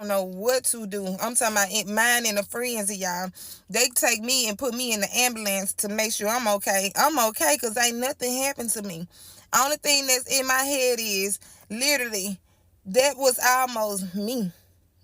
don't know what to do. I'm talking about mine and the friends of y'all. They take me and put me in the ambulance to make sure I'm okay. I'm okay because ain't nothing happened to me. Only thing that's in my head is literally that was almost me.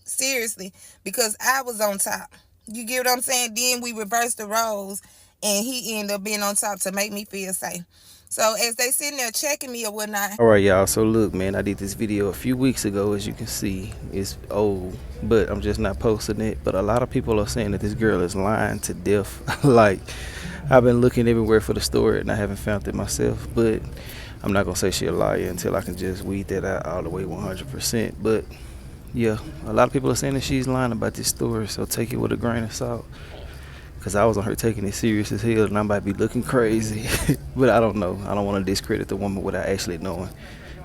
Seriously, because I was on top. You get what I'm saying? Then we reversed the roles and he ended up being on top to make me feel safe. So as they sitting there checking me or whatnot. All right, y'all. So look, man, I did this video a few weeks ago. As you can see, it's old, but I'm just not posting it. But a lot of people are saying that this girl is lying to death. Like, I've been looking everywhere for the story and I haven't found it myself. But I'm not gonna say she a liar until I can just weed that out all the way 100%. But yeah, a lot of people are saying that she's lying about this story. So take it with a grain of salt. Cause I was on her taking it serious as hell, and I might be looking crazy, but I don't know. I don't want to discredit the woman without actually knowing.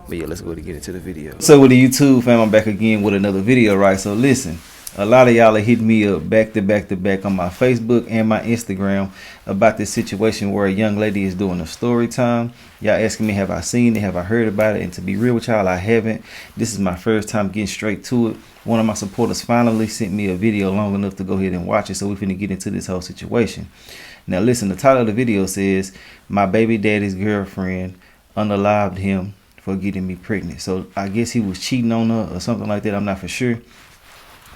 But yeah, let's go to get into the video. So with the YouTube fam, I'm back again with another video, right? So listen, a lot of y'all are hitting me up back to back to back on my Facebook and my Instagram about this situation where a young lady is doing a story time. Y'all asking me, have I seen it? Have I heard about it? And to be real with y'all, I haven't. This is my first time getting straight to it. One of my supporters finally sent me a video long enough to go ahead and watch it, so we're finna get into this whole situation. Now listen, the title of the video says, my baby daddy's girlfriend unalived him for getting me pregnant. So I guess he was cheating on her or something like that. I'm not for sure.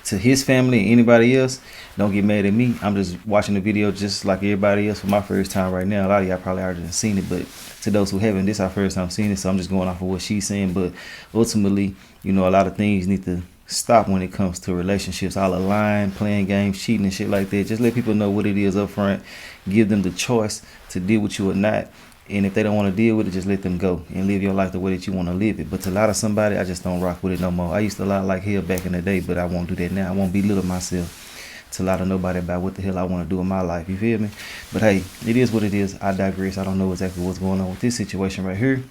To his family and anybody else, don't get mad at me. I'm just watching the video just like everybody else for my first time right now. A lot of y'all probably already seen it, but to those who haven't, this is our first time seeing it, so I'm just going off of what she's saying. But ultimately, you know, a lot of things need to stop when it comes to relationships. All the lying, playing games, cheating and shit like that. Just let people know what it is up front. Give them the choice to deal with you or not. And if they don't want to deal with it, just let them go and live your life the way that you want to live it. But to lie to somebody, I just don't rock with it no more. I used to lie like hell back in the day, but I won't do that now. I won't belittle myself to lie to nobody about what the hell I want to do in my life. You feel me? But hey, it is what it is. I digress. I don't know exactly what's going on with this situation right here.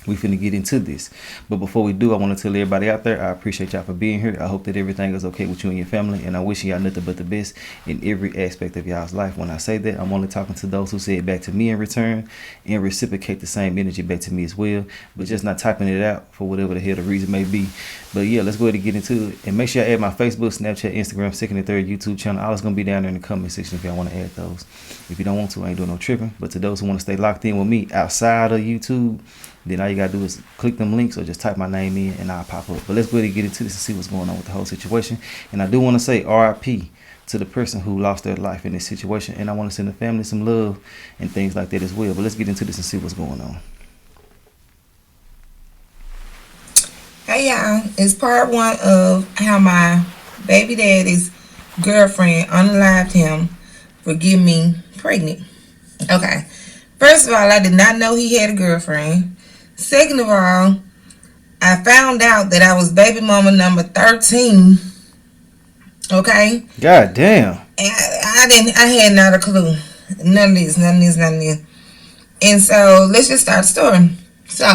We finna get into this, but before we do, I want to tell everybody out there, I appreciate y'all for being here. I hope that everything is okay with you and your family, and I wish y'all nothing but the best in every aspect of y'all's life. When I say that, I'm only talking to those who say it back to me in return and reciprocate the same energy back to me as well, but just not typing it out for whatever the hell the reason may be. But yeah, let's go ahead and get into it, and make sure you add my Facebook, Snapchat, Instagram, second and third YouTube channel. All is gonna be down there in the comment section if y'all want to add those. If you don't want to, I ain't doing no tripping. But to those who want to stay locked in with me outside of YouTube, then all you gotta do is click them links or just type my name in and I'll pop up. But let's go ahead and get into this and see what's going on with the whole situation. And I do want to say RIP to the person who lost their life in this situation, and I want to send the family some love and things like that as well. But let's get into this and see what's going on. Hey y'all, it's part one of how my baby daddy's girlfriend unalived him for getting me pregnant. Okay, first of all, I did not know he had a girlfriend. Second of all, I found out that I was baby mama number 13. Okay? God damn. And I had not a clue. None of this. And so let's just start the story. So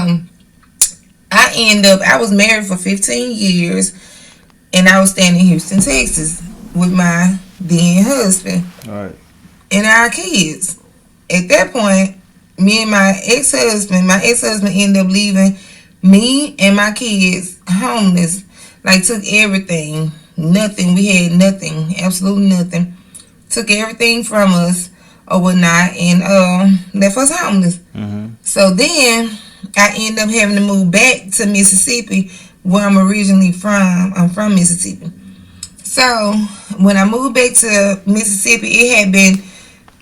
I was married for 15 years and I was staying in Houston, Texas with my then husband. All right. And our kids. At that point, me and my ex-husband ended up leaving me and my kids homeless. Like, took everything. Nothing. We had nothing. Absolutely nothing. Took everything from us or whatnot and left us homeless. Mm-hmm. So then I ended up having to move back to Mississippi, where I'm originally from. I'm from Mississippi. So when I moved back to Mississippi, it had been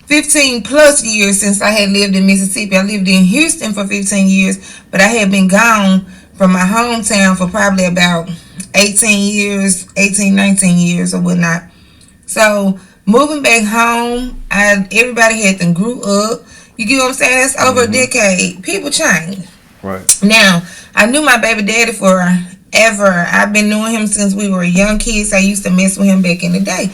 15 plus years since I had lived in Mississippi. I lived in Houston for 15 years, but I had been gone from my hometown for probably about 19 years or whatnot. So moving back home, everybody had them grew up. You get what I'm saying? That's over a decade. People change. Right. Now, I knew my baby daddy forever. I've been knowing him since we were young kids. I used to mess with him back in the day.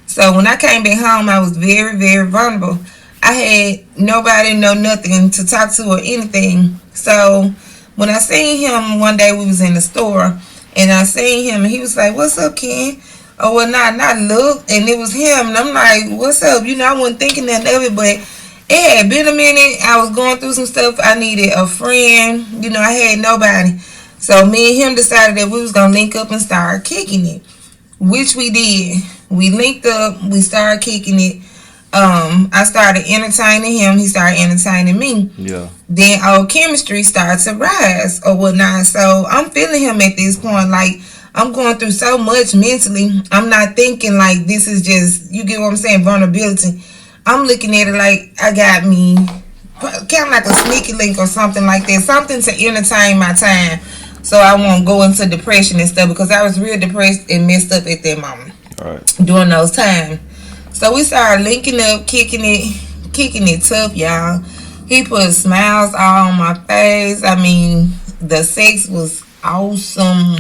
So when I came back home, I was very, very vulnerable. I had nobody, no nothing to talk to or anything. So when I seen him one day, we was in the store, and I seen him, and he was like, "What's up, Ken?" Or whatnot. And I looked, and it was him, and I'm like, "What's up?" You know, I wasn't thinking nothing of it, but it had been a minute. I was going through some stuff. I needed a friend. You know, I had nobody. So me and him decided that we was gonna link up and start kicking it. which we did. We linked up. We started kicking it. I started entertaining him. He started entertaining me. Yeah. Then our chemistry started to rise or whatnot. So I'm feeling him at this point. Like, I'm going through so much mentally. I'm not thinking like this is just, you get what I'm saying, vulnerability. I'm looking at it like I got me kind of like a sneaky link or something like that. Something to entertain my time so I won't go into depression and stuff, because I was real depressed and messed up at that moment. All right. During those times. So we started linking up, kicking it tough, y'all. He put smiles all on my face. I mean, the sex was awesome.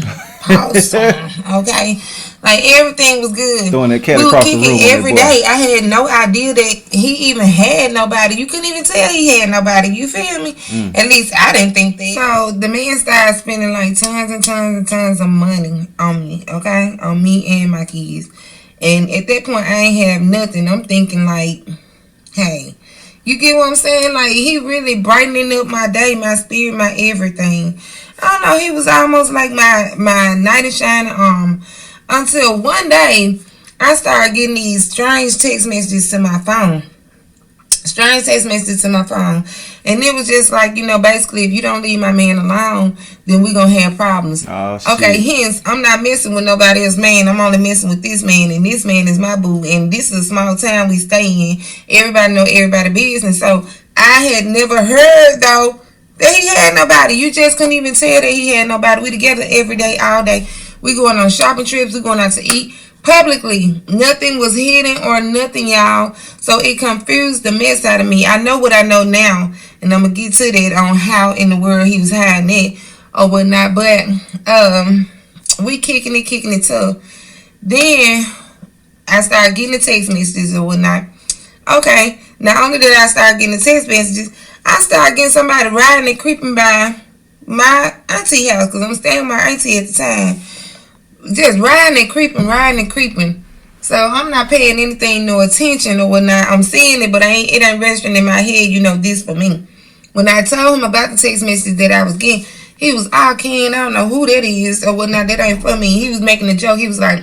Okay? Like, everything was good. Throwing that cat we across were kicking the room every day. I had no idea that he even had nobody. You couldn't even tell he had nobody. You feel me? At least I didn't think that. So the man started spending like tons and tons and tons of money on me, okay? On me and my kids. And at that point, I ain't have nothing. I'm thinking like, hey, you get what I'm saying? Like, he really brightening up my day, my spirit, my everything. I don't know. He was almost like my knight in shining armor. Until one day, I started getting these strange text messages to my phone. Strange text messages to my phone. And it was just like, you know, basically, if you don't leave my man alone, then we're going to have problems. Oh, okay, hence, I'm not messing with nobody else, man. I'm only messing with this man, and this man is my boo. And this is a small town we stay in. Everybody know everybody's business. So I had never heard, though, that he had nobody. You just couldn't even tell that he had nobody. We together every day, all day. We going on shopping trips. We going out to eat. Publicly, nothing was hidden or nothing, y'all. So it confused the mess out of me. I know what I know now, and I'm gonna get to that on how in the world he was hiding it or whatnot. But we kicking it tough. Then I started getting the text messages or whatnot. Okay, not only did I start getting the text messages, I started getting somebody riding and creeping by my auntie house, because I'm staying with my auntie at the time. Just riding and creeping. So I'm not paying anything, no attention or whatnot. I'm seeing it, but it ain't registering in my head, you know, this for me. When I told him about the text message that I was getting, he was, Ken, I don't know who that is or whatnot. That ain't for me. He was making a joke. He was like,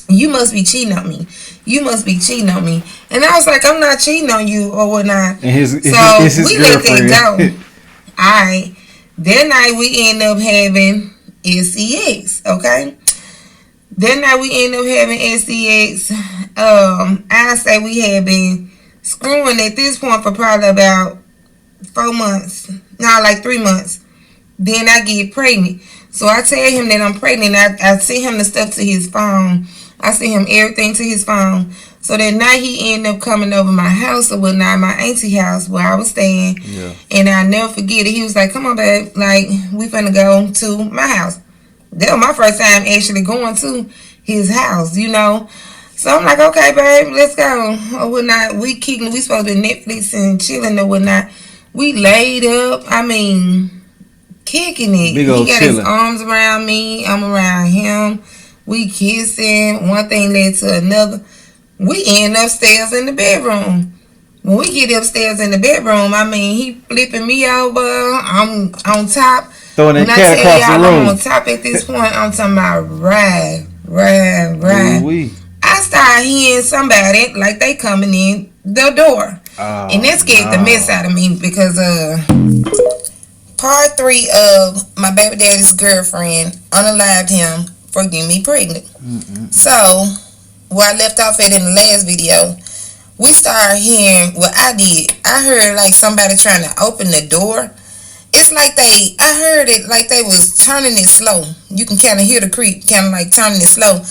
you must be cheating on me. You must be cheating on me. And I was like, I'm not cheating on you or whatnot. And his we girlfriend. let that go. Alright. That night we end up having SEX, okay? That night we end up having SEX. I say we had been screwing at this point for probably about 4 months. No, like 3 months. Then I get pregnant. So I tell him that I'm pregnant. I send him the stuff to his phone. I send him everything to his phone. So that night he ended up coming over my house or whatnot, my auntie house where I was staying. Yeah. And I never forget it. He was like, come on, babe. Like, we finna go to my house. That was my first time actually going to his house, you know. So I'm like, okay, babe, let's go. Or whatnot. We supposed to be Netflix and chilling or whatnot. We laid up. I mean, kicking it. Big He old got chilling. his arms around me. I'm around him. We kissing. One thing led to another. We end upstairs in the bedroom. When we get upstairs in the bedroom, I mean, he flipping me over. I'm on top. Throwing that cat across the room. I'm on top at this point. I'm talking about ride. Ooh-wee. I started hearing somebody like they coming in the door. Oh, and that scared the mess out of me because part 3 of my baby daddy's girlfriend unalived him for getting me pregnant. So where I left off at in the last video, we started hearing what I did. I heard like somebody trying to open the door. It's like I heard it like they was turning it slow. You can kind of hear the creep, kind of like turning it slow.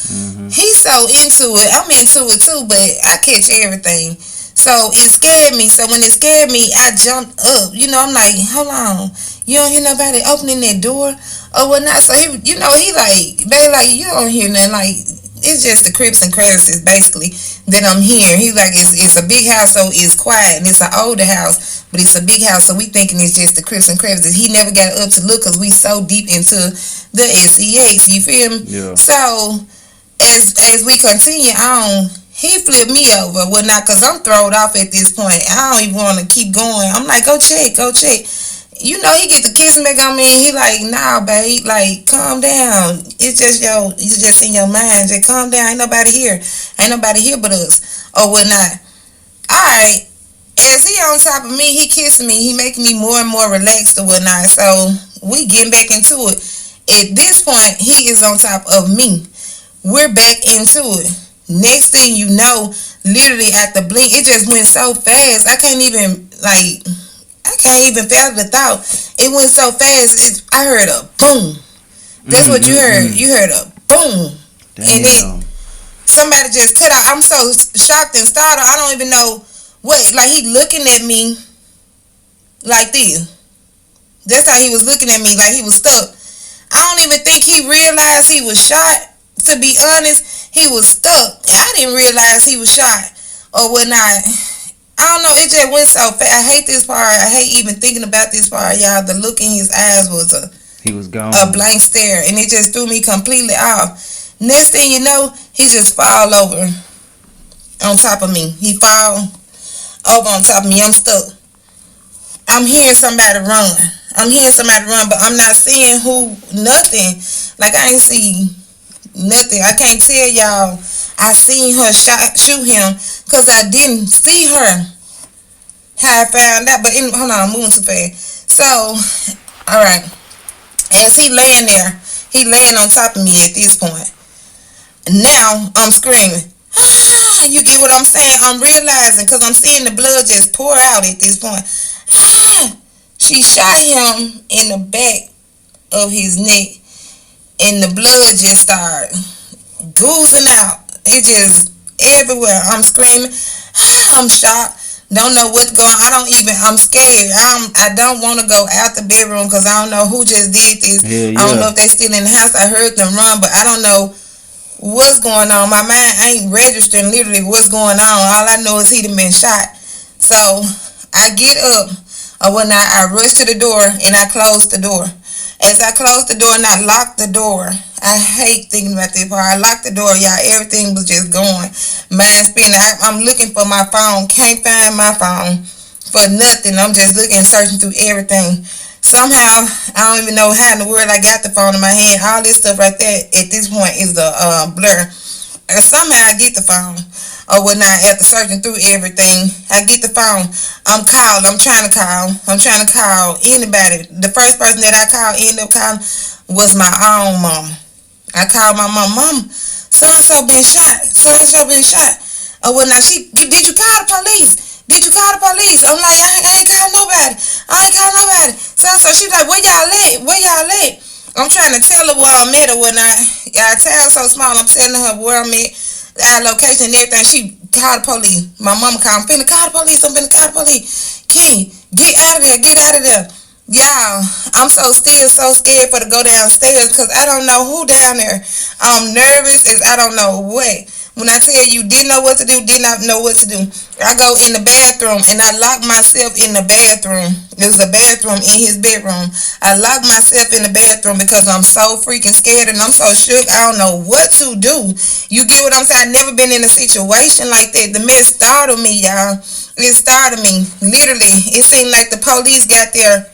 He's so into it. I'm into it too, but I catch everything. So it scared me. So when it scared me, I jumped up. You know, I'm like, hold on. You don't hear nobody opening that door or whatnot. So he like, baby, like, you don't hear nothing. Like, it's just the Crips and crevices basically that I'm hearing. He's like, it's a big house, so it's quiet, and it's an older house, but it's a big house, so we thinking it's just the Crips and crevices. He never got up to look because we so deep into the SEX. You feel me? Yeah. So as we continue on, he flipped me over, whatnot, because I'm thrown off at this point. I don't even want to keep going. I'm like, go check. he get to kissing back on me, and he like, nah, babe, like, calm down. It's just in your mind. Just calm down. Ain't nobody here but us, or whatnot. All right. As he on top of me, he kissing me. He making me more and more relaxed or whatnot. So we getting back into it. At this point, he is on top of me. We're back into it. Next thing you know, literally at the blink, it just went so fast. I can't even fathom the thought. It went so fast. I heard a boom. That's what you heard. You heard a boom. Damn. And then somebody just cut out. I'm so shocked and startled. I don't even know what. Like, he looking at me like this. That's how he was looking at me, like he was stuck. I don't even think he realized he was shot. To be honest, he was stuck. I didn't realize he was shot or whatnot. I don't know. It just went so fast. I hate this part. I hate even thinking about this part, y'all. The look in his eyes was he was gone. A blank stare, and it just threw me completely off. Next thing you know, he just fall over on top of me. He fall over on top of me. I'm stuck. I'm hearing somebody run. But I'm not seeing who, nothing. Like, I ain't see nothing. I can't tell y'all I seen her shoot him because I didn't see her. How I found out. But hold on, I'm moving too fast. So, alright. As he laying on top of me at this point. Now, I'm screaming. Ah, you get what I'm saying? I'm realizing because I'm seeing the blood just pour out at this point. Ah, she shot him in the back of his neck. And the blood just started oozing out. It just everywhere. I'm screaming. I'm shocked. Don't know what's going on. I'm scared. I don't want to go out the bedroom because I don't know who just did this. Yeah. I don't know if they still in the house. I heard them run, but I don't know what's going on. My mind ain't registering literally what's going on. All I know is he done been shot. So I get up. Or when I rush to the door and I close the door. As I closed the door and I locked the door, I hate thinking about that part. I locked the door, y'all. Everything was just going. Mind spinning. I'm looking for my phone. Can't find my phone for nothing. I'm just looking, searching through everything. Somehow, I don't even know how in the world I got the phone in my hand. All this stuff right there at this point is the blur. Somehow I get the phone or whatnot after searching through everything. I get the phone. I'm trying to call anybody. The first person that I ended up calling was my own mom. I called my mom. So-and-so been shot. Or whatnot. Did you call the police? I'm like, I ain't called nobody. So she's like, where y'all at? I'm trying to tell her where I'm at or whatnot. Our town's so small, I'm telling her where I'm at, our location and everything. She called the police. My mama called, I'm finna call the police. King, get out of there. Y'all, I'm so scared for to go downstairs because I don't know who down there. I'm nervous as I don't know what. When I tell you, did not know what to do. I go in the bathroom and I lock myself in the bathroom. There's a bathroom in his bedroom. I lock myself in the bathroom because I'm so freaking scared and I'm so shook. I don't know what to do. You get what I'm saying? I've never been in a situation like that. The mess startled me, y'all. It startled me. Literally, it seemed like the police got there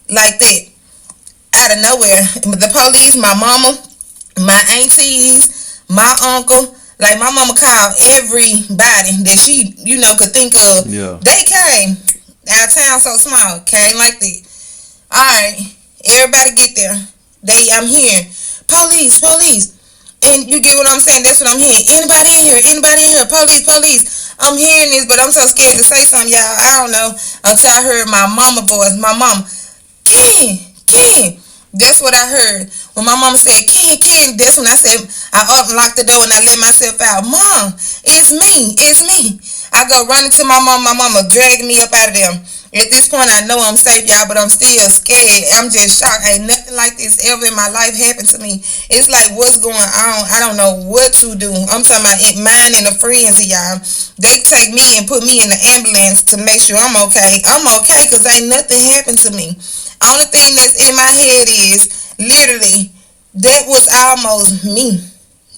like that out of nowhere. The police, my mama, my aunties, my uncle. Like, my mama called everybody that she, could think of. Yeah. They came. Our town so small. Came like that. Alright. Everybody get there. I'm hearing, police. And you get what I'm saying? That's what I'm hearing. Anybody in here? Police. I'm hearing this, but I'm so scared to say something, y'all. I don't know. Until I heard my mama voice. My mama, Ken. That's what I heard. When my mama said, Ken, that's when I said, I unlocked the door and I let myself out. Mom, it's me. I go running to my mom. My mama dragging me up out of there. At this point, I know I'm safe, y'all, but I'm still scared. I'm just shocked. Ain't nothing like this ever in my life happened to me. It's like, what's going on? I don't know what to do. I'm talking about mine and the friends, y'all. They take me and put me in the ambulance to make sure I'm okay. I'm okay because ain't nothing happened to me. Only thing that's in my head is literally that was almost me.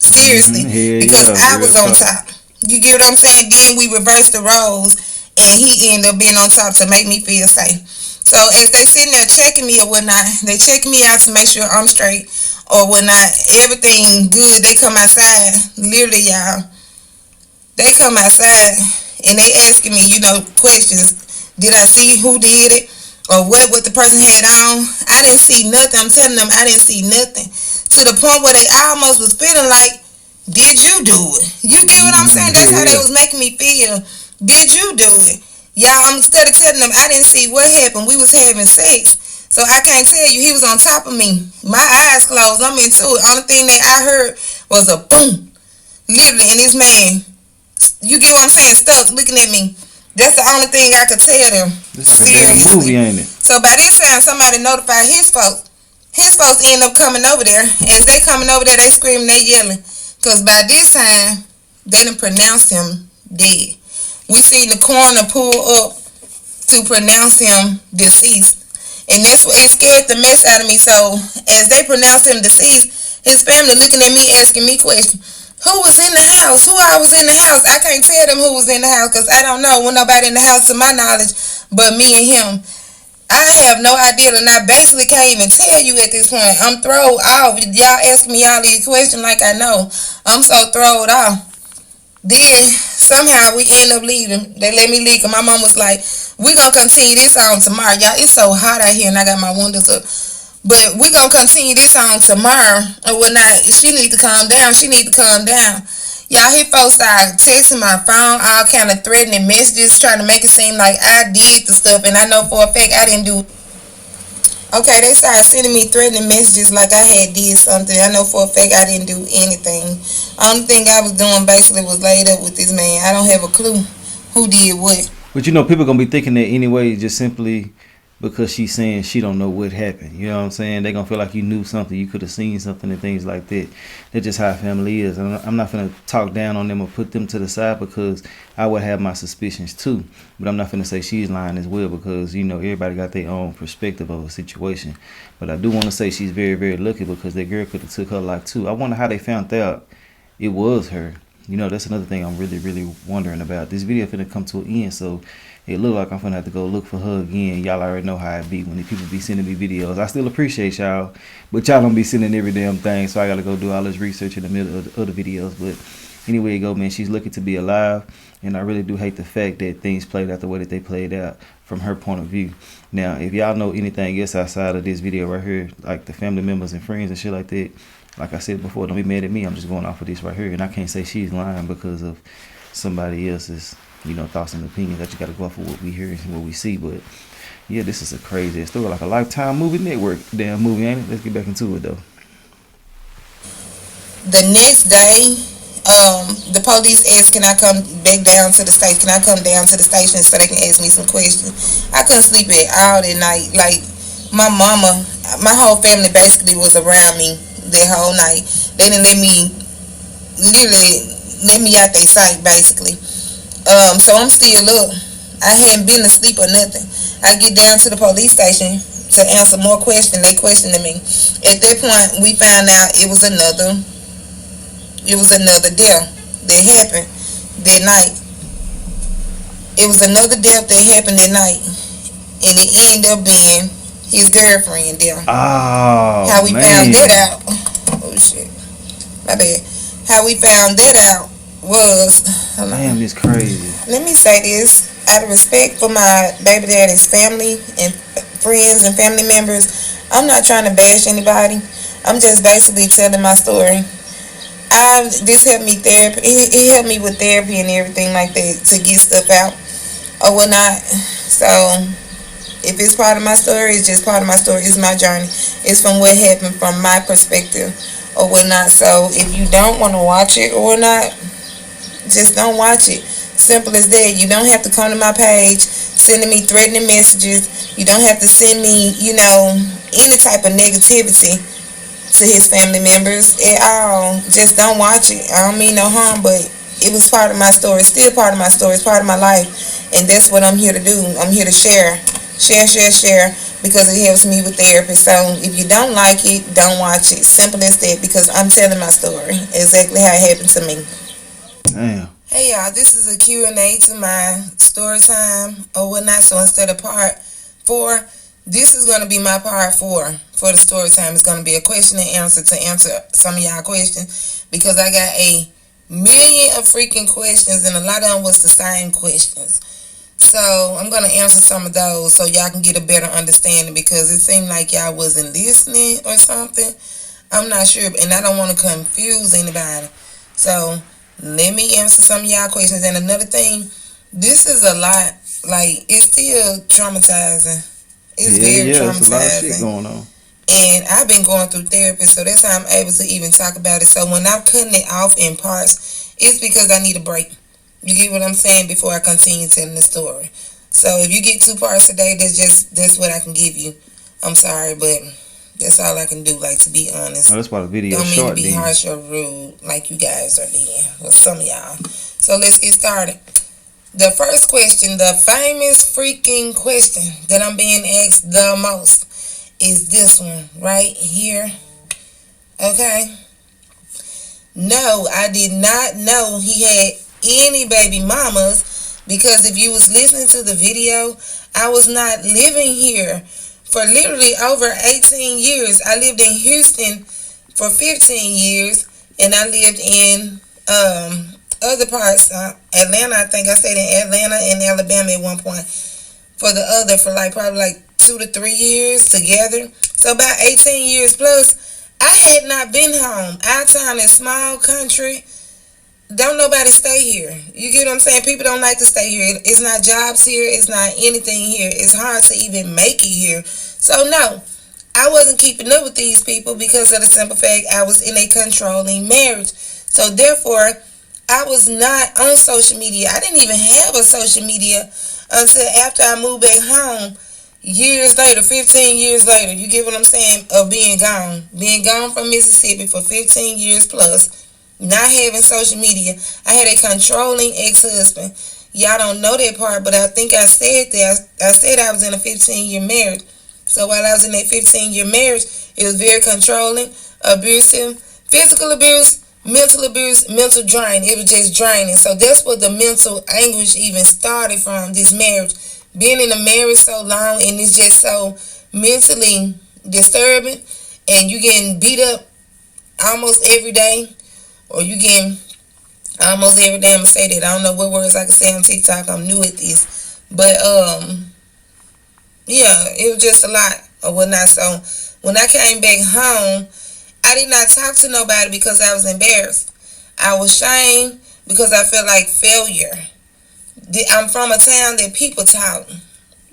Seriously. Because I was on top. You get what I'm saying? Then we reversed the roles and he ended up being on top to make me feel safe. So as they sitting there checking me or whatnot, they check me out to make sure I'm straight or whatnot. Everything good. They come outside. Literally, y'all. They come outside and they asking me, questions. Did I see who did it? Or what the person had on? I didn't see nothing. I'm telling them I didn't see nothing. To the point where they almost was feeling like, did you do it? You get what I'm saying? That's how they Yeah. was making me feel. Did you do it? Y'all, instead of telling them I didn't see what happened, we was having sex. So I can't tell you, he was on top of me. My eyes closed. I'm into it. Only thing that I heard was a boom. Literally, and this man, you get what I'm saying, stuck looking at me. That's the only thing I could tell them. It's like a damn movie, Seriously. ain't it? So by this time, somebody notified his folks. His folks end up coming over there. As they coming over there, they screaming, they yelling. Because by this time, they done pronounced him dead. We seen the coroner pull up to pronounce him deceased. And that's what it scared the mess out of me. So as they pronounced him deceased, his family looking at me, asking me questions. Who was in the house? Who I was in the house? I can't tell them who was in the house because I don't know. When nobody in the house to my knowledge but me and him. I have no idea, and I basically can't even tell you at this point. I'm thrown off. Y'all asking me all these questions like I know. I'm so thrown off. Then somehow we end up leaving. They let me leave. And my mom was like, "We're gonna continue this on tomorrow, y'all. It's so hot out here, and I got my windows up. But we're gonna continue this on tomorrow or whatnot. She need to calm down. She need to calm down." Y'all, his folks started texting my phone, all kind of threatening messages, trying to make it seem like I did the stuff, and I know for a fact I didn't do. Okay, they started sending me threatening messages like I had did something. I know for a fact I didn't do anything. Only thing I was doing basically was laid up with this man. I don't have a clue who did what. But people gonna be thinking that anyway, just simply because she's saying she don't know what happened. You know what I'm saying? They gonna feel like you knew something, you could have seen something and things like that. That's just how family is. And I'm not gonna talk down on them or put them to the side because I would have my suspicions too. But I'm not gonna say she's lying as well because everybody got their own perspective of a situation. But I do want to say she's very, very lucky because that girl could have took her life too. I wonder how they found out it was her. That's another thing I'm really, really wondering about. This video finna come to an end, so it look like I'm finna have to go look for her again. Y'all already know how it be when the people be sending me videos. I still appreciate y'all, but y'all don't be sending every damn thing, so I gotta go do all this research in the middle of the other videos. But anyway, you go, man. She's lucky to be alive, and I really do hate the fact that things played out the way that they played out from her point of view. Now, if y'all know anything else outside of this video right here, like the family members and friends and shit like that, like I said before, don't be mad at me. I'm just going off of this right here, and I can't say she's lying because of somebody else's thoughts and opinions. I just got to go off of what we hear and what we see. But yeah, this is a crazy story, like a Lifetime movie network damn movie, ain't it? Let's get back into it though. The next day, the police asked, "Can I come back down to the station? Can I come down to the station so they can ask me some questions?" I couldn't sleep at all that night. Like my mama, my whole family basically was around me that whole night. They didn't literally let me out their sight basically. So I'm still up. I hadn't been to sleep or nothing. I get down to the police station to answer more questions. They questioning me. At that point, we found out it was another death that happened that night. It was another death that happened that night, and it ended up being his girlfriend there. Oh, How we man. found that out? Oh shit, my bad. How we found that out was, Damn, it's crazy. let me say this out of respect for my baby daddy's family and friends and family members. I'm not trying to bash anybody. I'm just basically telling my story. This helped me therapy. It helped me with therapy and everything like that to get stuff out or whatnot. So if it's part of my story, it's just part of my story. It's my journey. It's from what happened from my perspective or whatnot. So if you don't want to watch it or not, just don't watch it. Simple as that. You don't have to come to my page sending me threatening messages. You don't have to send me, any type of negativity to his family members at all. Just don't watch it. I don't mean no harm, but it was part of my story. It's still part of my story. It's part of my life. And that's what I'm here to do. I'm here to share, because it helps me with therapy. So if you don't like it, don't watch it. Simple as that, because I'm telling my story exactly how it happened to me. Damn. Hey y'all, this is a Q&A to my story time or whatnot. So instead of part 4, This is going to be my part four for the story time. It's going to be a question and answer to answer some of y'all questions because I got a million of freaking questions and a lot of them was the same questions. So I'm going to answer some of those so y'all can get a better understanding because it seemed like y'all wasn't listening or something. I'm not sure, and I don't want to confuse anybody. So let me answer some of y'all questions. And another thing, this is a lot. Like, it's still traumatizing. It's Yeah, very yeah, it's a lot of shit traumatizing. going on. And I've been going through therapy, so that's how I'm able to even talk about it. So when I'm cutting it off in parts, it's because I need a break. You get what I'm saying before I continue telling the story. So if you get two parts today, that's what I can give you. I'm sorry, but that's all I can do. Like, to be honest, Oh, that's why the video don't mean to short be then. harsh or rude like you guys are being, or some of y'all. So let's get started. The first question, the famous freaking question that I'm being asked the most is this one right here. Okay. No, I did not know he had any baby mamas because if you was listening to the video, I was not living here for literally over 18 years. I lived in Houston for 15 years and I lived in other parts, Atlanta. I think I stayed in Atlanta and Alabama at one point for like probably like 2 to 3 years together. So about 18 years plus, I had not been home. Our town is small country. Don't nobody stay here. You get what I'm saying? People don't like to stay here. It's not jobs here. It's not anything here. It's hard to even make it here. So no, I wasn't keeping up with these people because of the simple fact I was in a controlling marriage. So therefore, I was not on social media. I didn't even have a social media until after I moved back home years later, 15 years later. You get what I'm saying? Of being gone. Being gone from Mississippi for 15 years plus, not having social media. I had a controlling ex-husband. Y'all don't know that part, but I think I said that. I said I was in a 15-year marriage. So while I was in that 15-year marriage, it was very controlling, abusive, physical abuse, mental abuse, mental drain. It was just draining. So that's what the mental anguish even started from, this marriage. Being in a marriage so long and it's just so mentally disturbing and you getting beat up almost every day or you getting almost every day. I'm gonna say that. I don't know what words I can say on TikTok. I'm new at this. But yeah, it was just a lot or whatnot. So when I came back home, I did not talk to nobody because I was embarrassed. I was ashamed because I felt like failure. I'm from a town that people talk.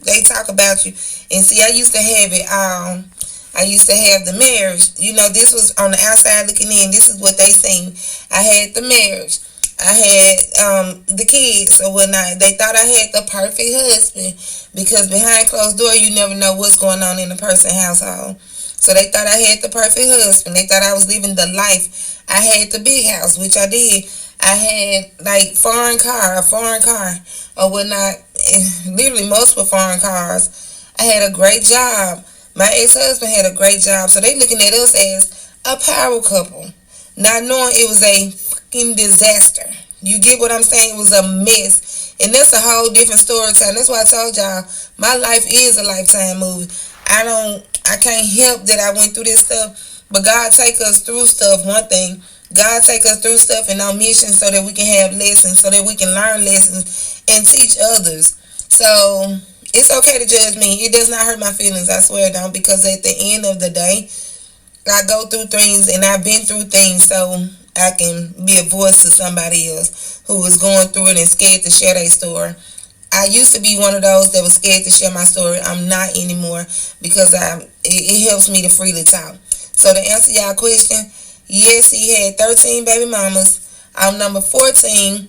They talk about you. And see, I used to have it. I used to have the marriage. You know, this was on the outside looking in. This is what they seen. I had the marriage. I had the kids or whatnot. They thought I had the perfect husband because behind closed door, you never know what's going on in a person's household. So they thought I had the perfect husband. They thought I was living the life. I had the big house, which I did. I had like a foreign car or whatnot. Literally most were foreign cars. I had a great job. My ex-husband had a great job. So they looking at us as a power couple, not knowing it was a fucking disaster. You get what I'm saying? It was a mess. And that's a whole different story time. That's why I told y'all my life is a lifetime movie. I can't help that I went through this stuff, but God take us through stuff. One thing, God take us through stuff and on mission so that we can have lessons, so that we can learn lessons and teach others. So it's okay to judge me. It does not hurt my feelings. I swear it don't, because at the end of the day, I go through things and I've been through things so I can be a voice to somebody else who is going through it and scared to share their story. I used to be one of those that was scared to share my story. I'm not anymore because it helps me to freely talk. So to answer y'all question, yes, he had 13 baby mamas. I'm number 14.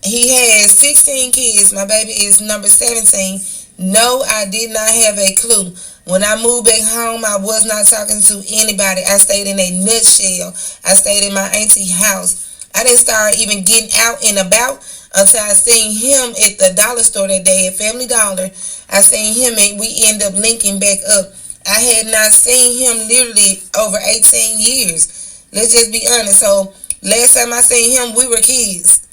He has 16 kids. My baby is number 17. No, I did not have a clue. When I moved back home, I was not talking to anybody. I stayed in a nutshell. I stayed in my auntie house. I didn't start even getting out and about until I seen him at the dollar store that day at Family Dollar. I seen him and we end up linking back up. I had not seen him literally over 18 years. Let's just be honest. So last time I seen him, we were kids.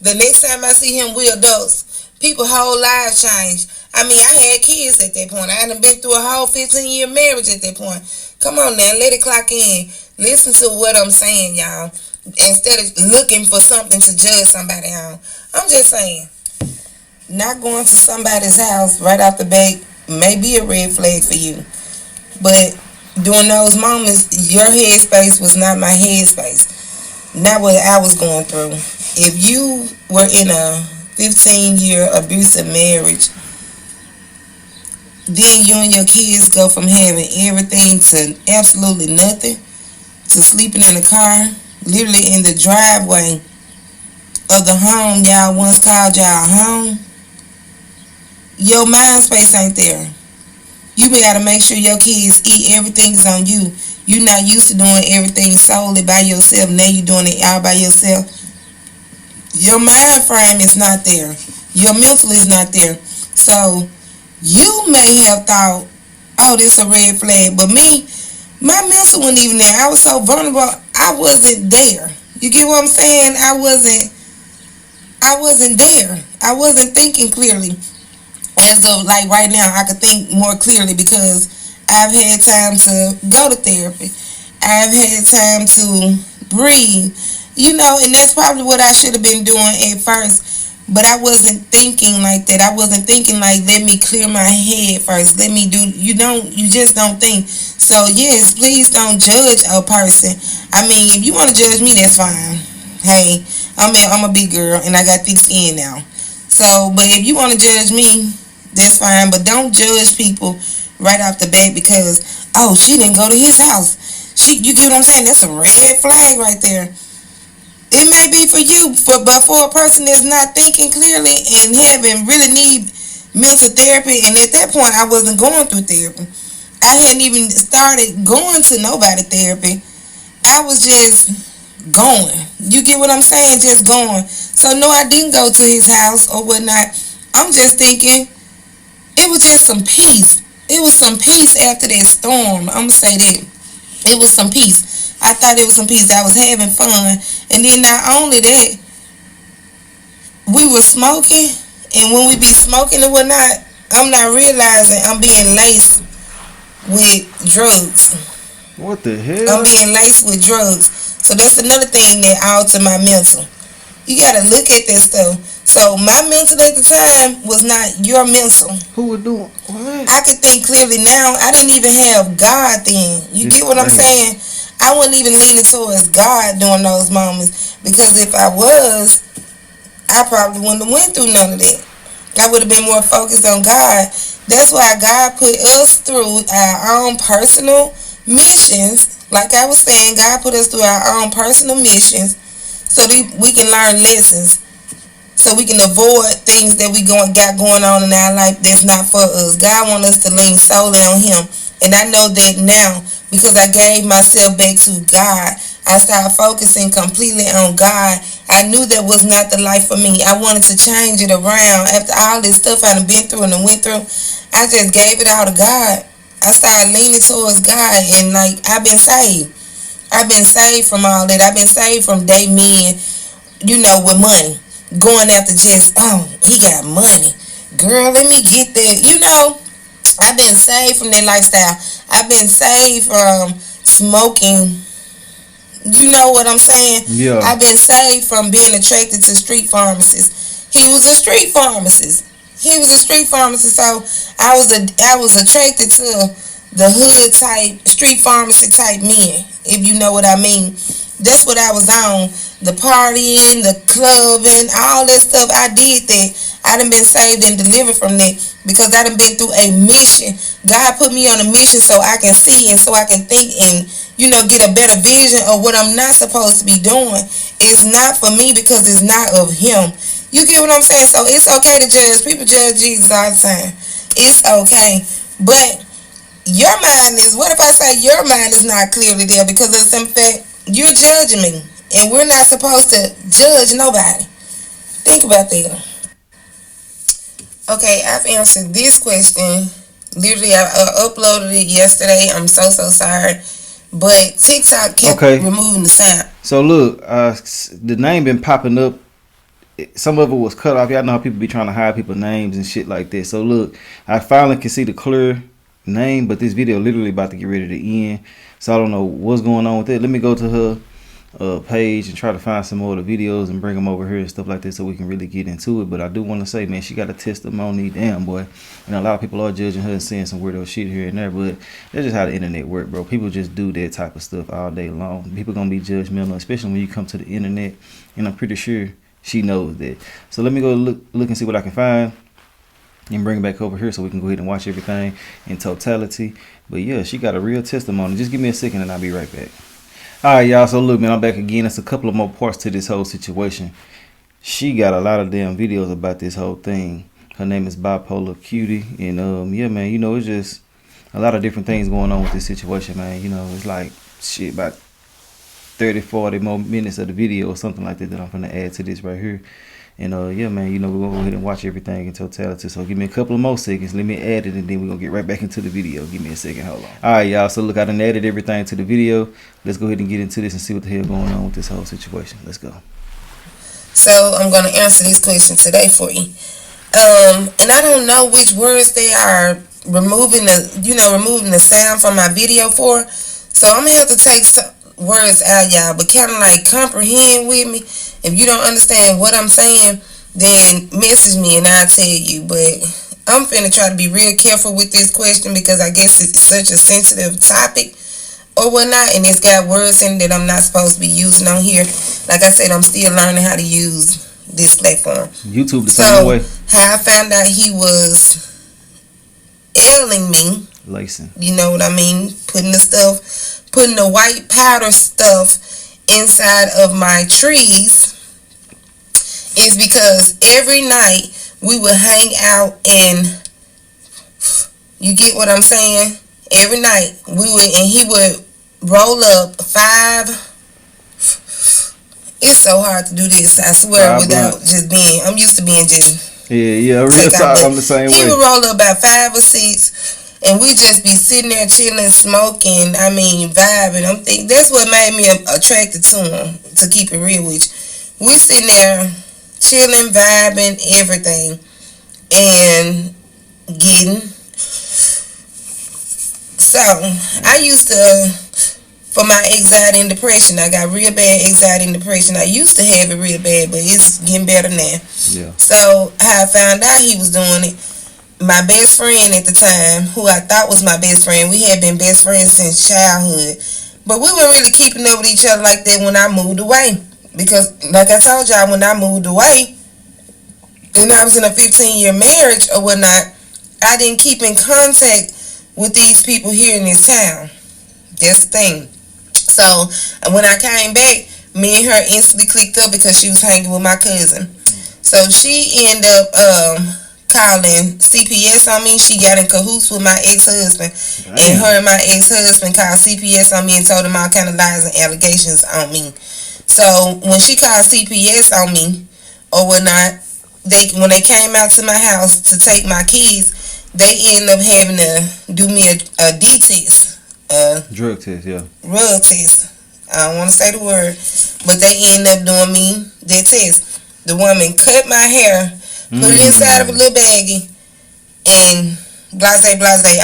The next time I see him, we adults. People whole lives change. I mean, I had kids at that point. I hadn't been through a whole 15-year marriage at that point. Come on now, let it clock in. Listen to what I'm saying, y'all. Instead of looking for something to judge somebody on. I'm just saying, not going to somebody's house right off the bat may be a red flag for you. But during those moments, your headspace was not my headspace. Not what I was going through. If you were in a 15-year abusive marriage, then you and your kids go from having everything to absolutely nothing, to sleeping in the car, literally in the driveway of the home y'all once called y'all home. Your mind space ain't there. You gotta make sure your kids eat everything's on you. You're not used to doing everything solely by yourself. Now you're doing it all by yourself. Your mind frame is not there. Your mental is not there. So you may have thought, oh, this a red flag. But me, my mental wasn't even there. I was so vulnerable. I wasn't there. You get what I'm saying? I wasn't there. I wasn't thinking clearly. As of like right now, I could think more clearly because I've had time to go to therapy. I've had time to breathe. And that's probably what I should have been doing at first. But I wasn't thinking like that. I wasn't thinking like, let me clear my head first. Let me do, you just don't think. So yes, please don't judge a person. I mean, if you want to judge me, that's fine. Hey, I'm a big girl and I got thick skin now. So, but if you want to judge me, that's fine. But don't judge people right off the bat because, oh, she didn't go to his house. You get what I'm saying? That's a red flag right there. It may be for you, but for a person that's not thinking clearly and having really need mental therapy, and at that point I wasn't going through therapy. I hadn't even started going to nobody therapy. I was just going. You get what I'm saying? Just going. So no, I didn't go to his house or whatnot. I'm just thinking it was just some peace. It was some peace after that storm. I'm gonna say that. It was some peace. I thought it was some peace. I was having fun. And then not only that, we were smoking. And when we be smoking and whatnot, I'm not realizing I'm being laced with drugs. What the hell? I'm being laced with drugs. So that's another thing that altered my mental. You gotta look at that stuff. So my mental at the time was not your mental. Who would do what? I could think clearly now. I didn't even have God then. You get what I'm saying? I wasn't even leaning towards God during those moments. Because if I was, I probably wouldn't have went through none of that. I would have been more focused on God. That's why God put us through our own personal missions. Like I was saying, God put us through our own personal missions so that we can learn lessons. So we can avoid things that we got going on in our life that's not for us. God wants us to lean solely on Him. And I know that now because I gave myself back to God. I started focusing completely on God. I knew that was not the life for me. I wanted to change it around. After all this stuff I've been through and I went through, I just gave it all to God. I started leaning towards God and like I've been saved. I've been saved from all that. I've been saved from day men, with money. Going after just, oh, he got money. Girl, let me get that. I've been saved from that lifestyle. I've been saved from smoking. You know what I'm saying? Yeah. I've been saved from being attracted to street pharmacists. He was a street pharmacist. So I was attracted to the hood type, street pharmacy type men, if you know what I mean. That's what I was on. The partying, the clubbing, all that stuff. I did that. I done been saved and delivered from that because I done been through a mission. God put me on a mission so I can see and so I can think and, get a better vision of what I'm not supposed to be doing. It's not for me because it's not of Him. You get what I'm saying? So it's okay to judge. People judge Jesus all the time. It's okay. But your mind is, what if I say your mind is not clearly there because of some fact you're judging me. And we're not supposed to judge nobody. Think about that. Okay, I've answered this question. Literally, I uploaded it yesterday. I'm so sorry. But TikTok kept removing the sound. So look, the name been popping up some of it was cut off. Y'all know how people be trying to hide people's names and shit like that. So look, I finally can see the clear name, but this video literally about to get ready to end. So I don't know what's going on with it. Let me go to her page and try to find some more of the videos and bring them over here and stuff like that so we can really get into it. But I do want to say, man, she got a testimony, damn boy. And a lot of people are judging her and saying some weirdo shit here and there, but that's just how the internet work, bro. People just do that type of stuff all day long. People gonna be judgmental, especially when you come to the internet, and I'm pretty sure she knows that. So let me go look and see what I can find and bring it back over here so we can go ahead and watch everything in totality. But yeah, she got a real testimony. Just give me a second and I'll be right back. Alright, y'all, so look, man, I'm back again. It's a couple of more parts to this whole situation. She got a lot of damn videos about this whole thing. Her name is Bipolar Cutie. And yeah, man, you know, it's just a lot of different things going on with this situation, man. You know, it's like shit, about 30, 40 more minutes of the video or something like that I'm gonna add to this right here. And yeah, man, you know, we're gonna go ahead and watch everything in totality. So give me a couple of more seconds. Let me add it, and then we're gonna get right back into the video. Give me a second. Hold on. Alright, y'all. So look, I done added everything to the video. Let's go ahead and get into this and see what the hell going on with this whole situation. Let's go. So I'm gonna answer this question today for you. And I don't know which words they are removing the sound from my video for. So I'm gonna have to take some words out, y'all, but kind of like comprehend with me. If you don't understand what I'm saying, then message me and I'll tell you. But I'm finna try to be real careful with this question because I guess it's such a sensitive topic or whatnot, and it's got words in it that I'm not supposed to be using on here. Like I said, I'm still learning how to use this platform. YouTube the same way. How I found out he was ailing me, lacing. You know what I mean? Putting the white powder stuff inside of my trees is because every night we would hang out and you get what I'm saying? Every night he would roll up 5. It's so hard to do this, I swear, without just being, I'm used to being just yeah, real talk. I'm the same way. He would roll up about 5 or 6, and we just be sitting there chilling, smoking. I mean, vibing. I'm thinking that's what made me attracted to him. To keep it real with you, we sitting there chilling, vibing, everything, and getting. So I used to, for my anxiety and depression, I got real bad anxiety and depression. I used to have it real bad, but it's getting better now. Yeah. So how I found out he was doing it, my best friend at the time, who I thought was my best friend, we had been best friends since childhood, but we weren't really keeping up with each other like that when I moved away. Because, like I told y'all, when I moved away, and I was in a 15-year marriage or whatnot, I didn't keep in contact with these people here in this town. That's the thing. So when I came back, me and her instantly clicked up because she was hanging with my cousin. So she ended up calling CPS on me. She got in cahoots with my ex-husband. Damn. And her and my ex-husband called CPS on me and told them all kind of lies and allegations on me. So when she called CPS on me or whatnot, when they came out to my house to take my keys, they ended up having to do me a D test. Drug test, yeah. Drug test. I don't want to say the word, but they ended up doing me that test. The woman cut my hair, put it inside of a little baggie, and blase. I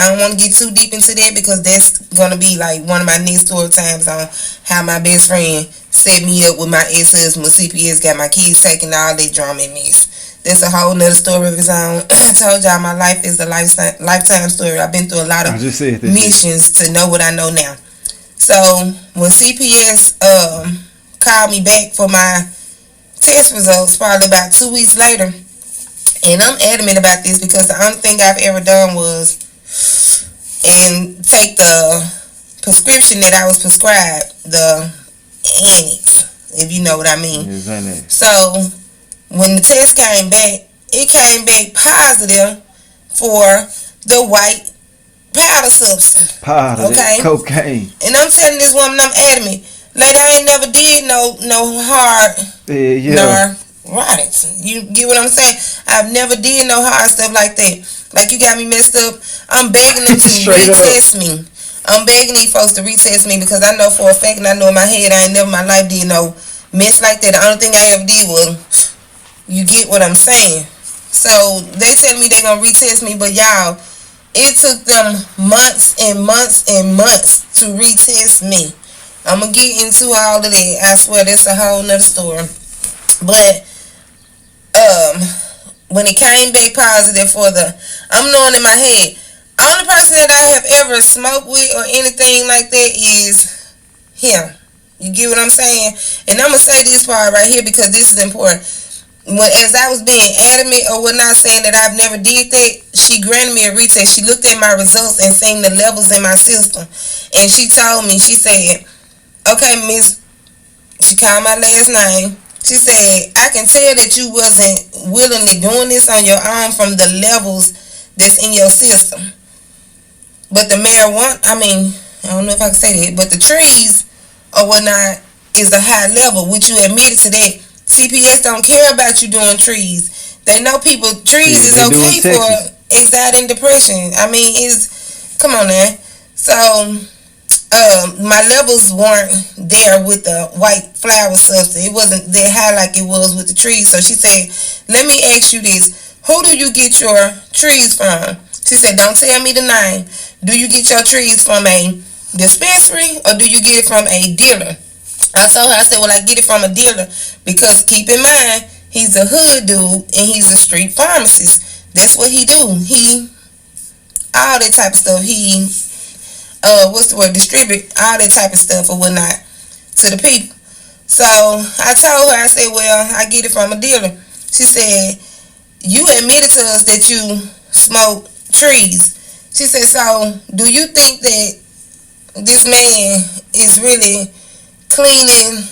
don't want to get too deep into that because that's gonna be like one of my next story times on how my best friend set me up with my ex-husband. CPS got my keys taken, all that drama and mess. That's a whole nother story of his own. I told y'all my life is a lifetime story. I've been through a lot of missions to know what I know now. So when CPS called me back for my test results, probably about 2 weeks later, and I'm adamant about this because the only thing I've ever done was take the prescription that I was prescribed, the Annex, if you know what I mean. So when the test came back, it came back positive for the white powder substance. Powder, okay? Cocaine. And I'm telling this woman, I'm adamant, like I ain't never did no hard narcotics. You get what I'm saying? I've never did no hard stuff like that. Like you got me messed up. I'm begging them to retest me. I'm begging these folks to retest me because I know for a fact and I know in my head I ain't never in my life did no mess like that. The only thing I ever did was You get what I'm saying? So they tell me they gonna retest me, but y'all, it took them months and months and months to retest me. I'm gonna get into all of that. I swear that's a whole nother story. But um, when it came back positive for the, I'm knowing in my head, only person that I have ever smoked with or anything like that is him. You get what I'm saying? And I'm gonna say this part right here because this is important. As I was being adamant or whatnot, saying that I've never did that, she granted me a retest. She looked at my results and seen the levels in my system, and she told me, she said, "Okay, Miss," she called my last name. She said, "I can tell that you wasn't willingly doing this on your own from the levels that's in your system. But the marijuana, I don't know if I can say that, but the trees or whatnot is a high level, which you admitted to that. CPS don't care about you doing trees. They know trees is okay for anxiety and depression. Come on now. So, my levels weren't there with the white flower substance. It wasn't that high like it was with the trees. So she said, let me ask you this. Who do you get your trees from? She said, don't tell me the name. Do you get your trees from a dispensary or do you get it from a dealer? I told her, I said, well, I get it from a dealer because keep in mind, he's a hood dude and he's a street pharmacist. That's what he do. All that type of stuff. Distribute all that type of stuff or whatnot to the people. So I told her, I said, well, I get it from a dealer. She said, you admitted to us that you smoke trees. She said, so do you think that this man is really cleaning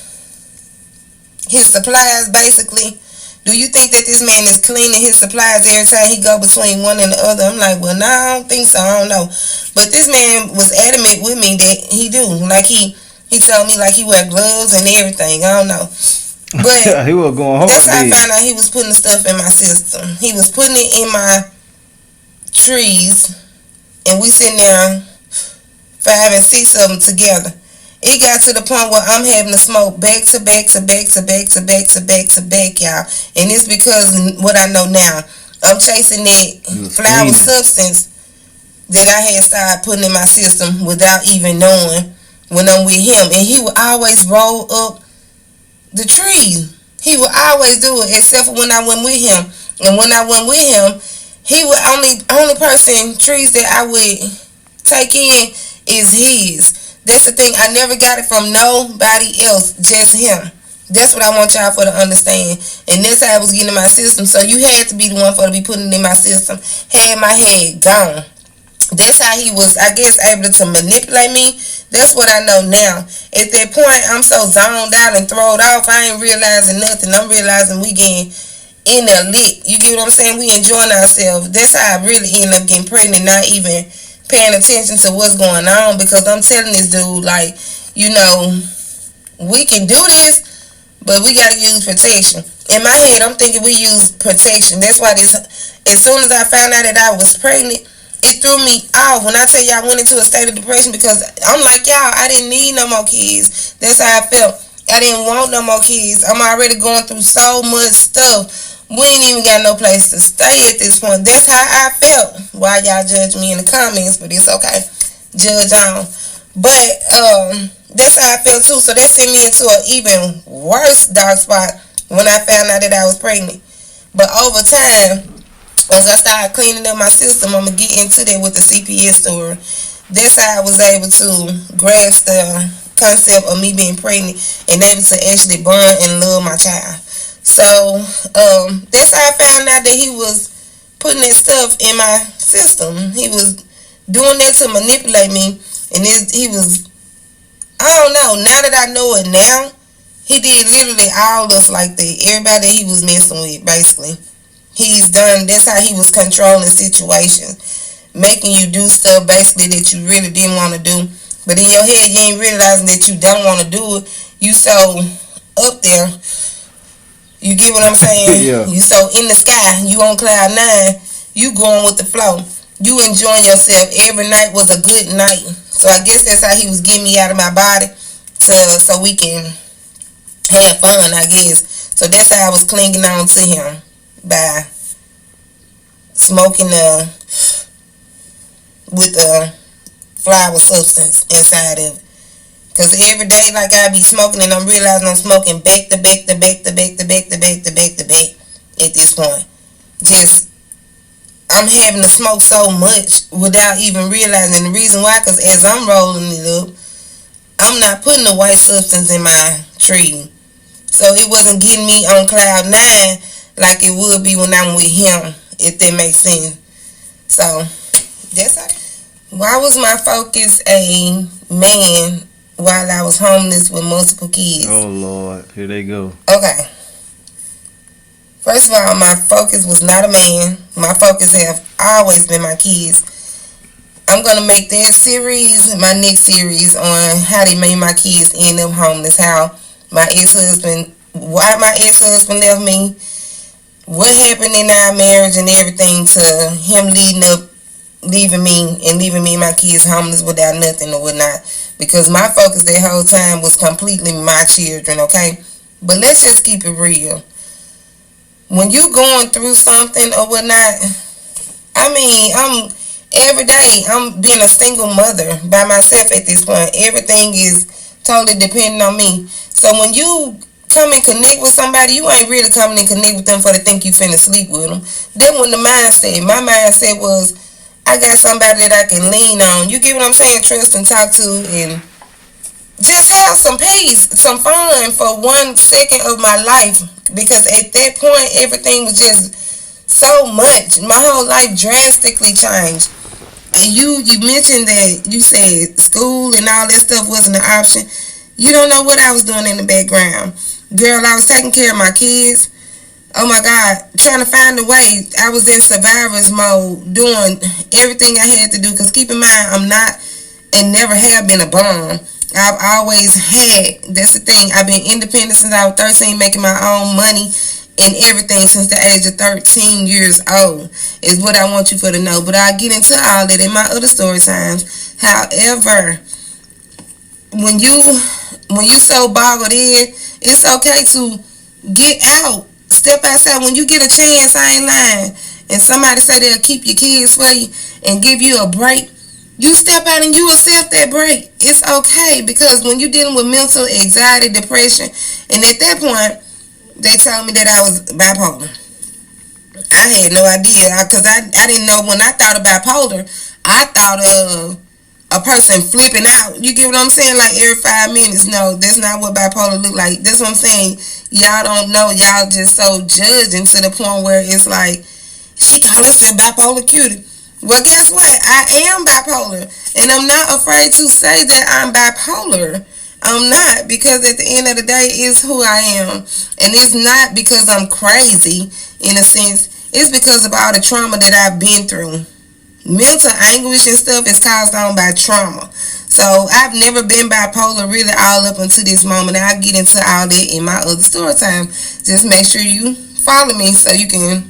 his supplies basically? Do you think that this man is cleaning his supplies every time he go between one and the other? I'm like, well, no, I don't think so. I don't know. But this man was adamant with me that he do. Like he told me like he wear gloves and everything. I don't know. But he was going hard. That's how I found out he was putting stuff in my system. He was putting it in my trees, and we sitting there 5 and 6 of them together. It got to the point where I'm having to smoke back to back to back to back to back to back to back, y'all. And it's because what I know now. I'm chasing that flower substance that I had started putting in my system without even knowing when I'm with him. And he would always roll up the tree. He would always do it, except for when I went with him. And when I went with him, he would only person trees that I would take in is his. That's the thing. I never got it from nobody else, just him. That's what I want y'all for to understand. And that's how I was getting in my system. So you had to be the one for to be putting it in my system. Had my head gone. That's how he was, I guess, able to manipulate me. That's what I know now. At that point, I'm so zoned out and thrown off, I ain't realizing nothing. I'm realizing we getting in there lit. You get what I'm saying? We enjoying ourselves. That's how I really end up getting pregnant, not even paying attention to what's going on, because I'm telling this dude, like, we can do this, but we got to use protection. In my head, I'm thinking we use protection. That's why as soon as I found out that I was pregnant, it threw me off. When I tell you I went into a state of depression, because I'm like, y'all, I didn't need no more kids. That's how I felt. I didn't want no more kids. I'm already going through so much stuff. We ain't even got no place to stay at this point. That's how I felt. Why y'all judge me in the comments, but it's okay. Judge on. But that's how I felt too. So that sent me into an even worse dark spot when I found out that I was pregnant. But over time, as I started cleaning up my system, I'm going to get into that with the CPS story. That's how I was able to grasp the concept of me being pregnant and able to actually bond and love my child. So that's how I found out that he was putting that stuff in my system. He was doing that to manipulate me, and he was, I don't know, now that I know it now, he did literally all of us like that. Everybody that he was messing with, basically. That's how he was controlling situations, making you do stuff basically that you really didn't want to do. But in your head, you ain't realizing that you don't want to do it. You so up there. You get what I'm saying? Yeah. You so in the sky. You on cloud 9. You going with the flow. You enjoying yourself. Every night was a good night. So I guess that's how he was getting me out of my body so we can have fun, I guess. So that's how I was clinging on to him, by smoking with the flower substance inside of it. Cause every day, like, I be smoking and I'm realizing I'm smoking back to back to back to back to back to back to back to back. At this point, just I'm having to smoke so much without even realizing the reason why. Cause as I'm rolling it up, I'm not putting the white substance in my tree, so it wasn't getting me on cloud nine like it would be when I'm with him. If that makes sense. So that's how. Why was my focus a man while I was homeless with multiple kids? Oh Lord, here they go. Okay. First of all, my focus was not a man. My focus have always been my kids. I'm gonna make that series my next series on how they made my kids end up homeless. How my ex-husband, why my ex-husband left me, what happened in our marriage and everything to him leaving me and my kids homeless without nothing or whatnot. Because my focus that whole time was completely my children, okay? But let's just keep it real. When you going through something or whatnot, I mean, every day I'm being a single mother by myself at this point. Everything is totally dependent on me. So when you come and connect with somebody, you ain't really coming and connect with them for to think you finna sleep with them. Then when the mindset, my mindset was, I got somebody that I can lean on. You get what I'm saying? Trust and talk to, and just have some peace, some fun for 1 second of my life. Because at that point, everything was just so much. My whole life drastically changed. And you mentioned that you said school and all that stuff wasn't an option. You don't know what I was doing in the background. Girl, I was taking care of my kids. Oh my God, trying to find a way. I was in survivor's mode, doing everything I had to do. Because keep in mind, I'm not and never have been a bum. I've always had, that's the thing, I've been independent since I was 13, making my own money and everything since the age of 13 years old, is what I want you for to know. But I'll get into all that in my other story times. However, when you so boggled in, it's okay to get out. Step outside. When you get a chance, I ain't lying, and somebody say they'll keep your kids for you and give you a break, you step out and you accept that break. It's okay, because when you're dealing with mental anxiety, depression, and at that point, they told me that I was bipolar. I had no idea, because I didn't know. When I thought of bipolar, I thought of a person flipping out. You get what I'm saying? Like every 5 minutes. No, that's not what bipolar look like. That's what I'm saying. Y'all don't know. Y'all just so judging to the point where it's like, she called herself bipolar cutie. Well, guess what? I am bipolar. And I'm not afraid to say that I'm bipolar. I'm not, because at the end of the day, it's who I am. And it's not because I'm crazy, in a sense. It's because of all the trauma that I've been through. Mental anguish and stuff is caused on by trauma. So I've never been bipolar really all up until this moment. I'll get into all that in my other story time. Just make sure you follow me so you can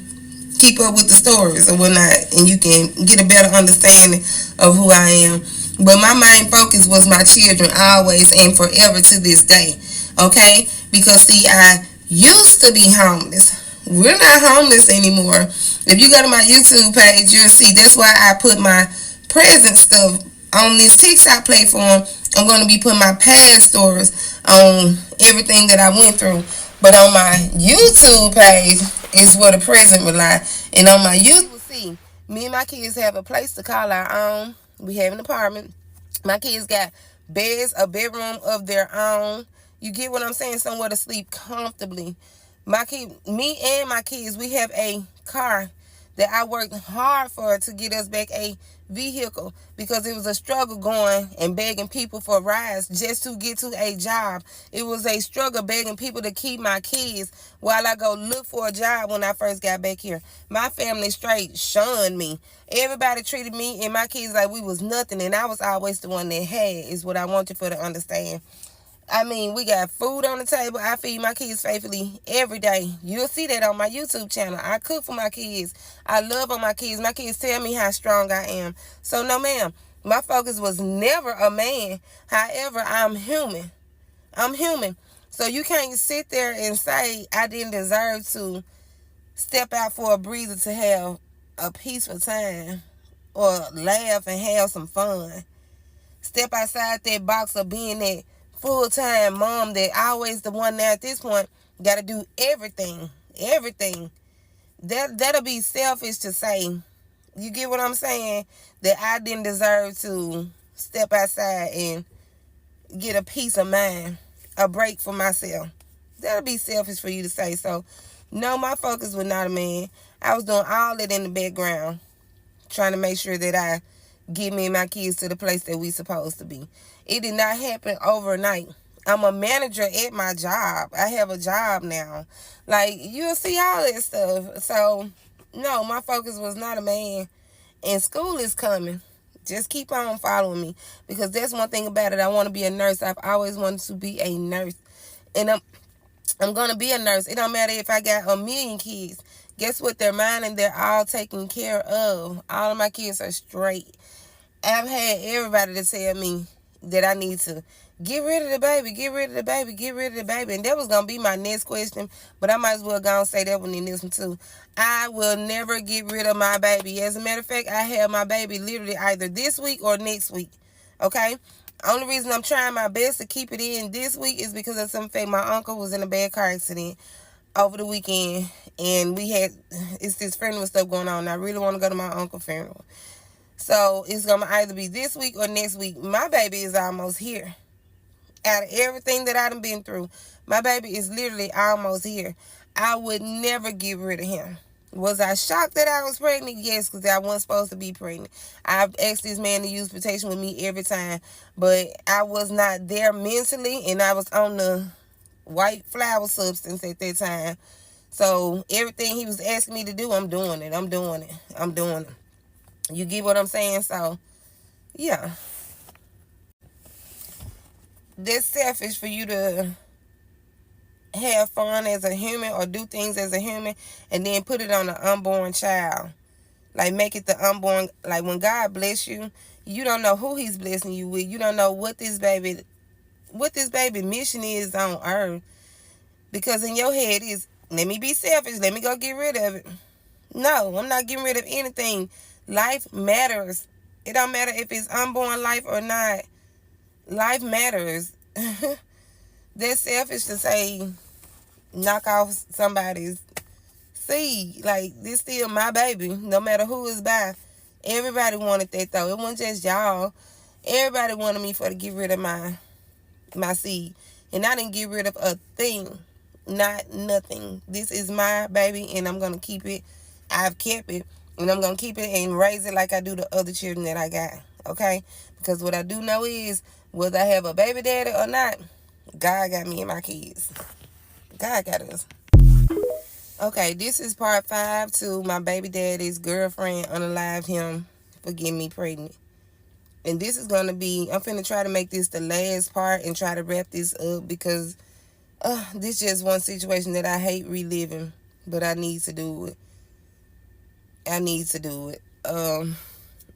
keep up with the stories or whatnot, and you can get a better understanding of who I am. But my main focus was my children, always and forever to this day. Okay? Because see, I used to be homeless. We're not homeless anymore. If you go to my YouTube page, you'll see that's why I put my present stuff on this TikTok platform. I'm going to be putting my past stories on everything that I went through. But on my YouTube page is where the present will lie. And on my YouTube, see, me and my kids have a place to call our own. We have an apartment. My kids got beds, a bedroom of their own. You get what I'm saying? Somewhere to sleep comfortably. Me and my kids, we have a car that I worked hard for to get us back a vehicle, because it was a struggle going and begging people for rides just to get to a job. It was a struggle begging people to keep my kids while I go look for a job when I first got back here. My family straight shunned me. Everybody treated me and my kids like we was nothing, and I was always the one that had, is what I want you for to understand. I mean, we got food on the table. I feed my kids faithfully every day. You'll see that on my YouTube channel. I cook for my kids. I love on my kids. My kids tell me how strong I am. So, no, ma'am. My focus was never a man. However, I'm human. I'm human. So you can't sit there and say I didn't deserve to step out for a breather to have a peaceful time or laugh and have some fun. Step outside that box of being that full-time mom that always the one now at this point got to do everything. Everything. That'll be selfish to say. You get what I'm saying? That I didn't deserve to step outside and get a peace of mind, a break for myself. That'll be selfish for you to say. So, no, my focus was not a man. I was doing all that in the background, trying to make sure that I get me and my kids to the place that we supposed to be. It did not happen overnight. I'm a manager at my job. I have a job now. Like, you'll see all that stuff. So, no, my focus was not a man. And school is coming. Just keep on following me. Because that's one thing about it. I want to be a nurse. I've always wanted to be a nurse. And I'm going to be a nurse. It don't matter if I got a million kids. Guess what? They're mine and they're all taken care of. All of my kids are straight. I've had everybody to tell me that I need to get rid of the baby, get rid of the baby, get rid of the baby. And that was going to be my next question, but I might as well go and say that one in this one too. I will never get rid of my baby. As a matter of fact, I have my baby literally either this week or next week. Okay? Only reason I'm trying my best to keep it in this week is because of some fact my uncle was in a bad car accident over the weekend, and it's this funeral stuff going on. I really want to go to my uncle's funeral. So it's going to either be this week or next week. My baby is almost here. Out of everything that I done been through, my baby is literally almost here. I would never get rid of him. Was I shocked that I was pregnant? Yes, because I wasn't supposed to be pregnant. I've asked this man to use protection with me every time, but I was not there mentally, and I was on the white flower substance at that time. So everything he was asking me to do, I'm doing it. I'm doing it. I'm doing it. You get what I'm saying? So, yeah. That's selfish for you to have fun as a human or do things as a human and then put it on an unborn child. Like, make it the unborn. Like, when God bless you, you don't know who he's blessing you with. You don't know what this baby mission is on earth. Because in your head is, let me be selfish. Let me go get rid of it. No, I'm not getting rid of anything. Life matters. It don't matter if it's unborn life or not. Life matters. That's selfish to say, knock off somebody's seed. Like, this still my baby, no matter who is by. Everybody wanted that, though. It wasn't just y'all. Everybody wanted me to get rid of my seed. And I didn't get rid of a thing. Not nothing. This is my baby, and I'm going to keep it. I've kept it, and I'm going to keep it and raise it like I do the other children that I got. Okay? Because what I do know is, whether I have a baby daddy or not, God got me and my kids. God got us. Okay, this is part 5 to my baby daddy's girlfriend unalived him for getting me pregnant. And this is going to be, I'm finna try to make this the last part and try to wrap this up because this is just one situation that I hate reliving, but I need to do it. I need to do it.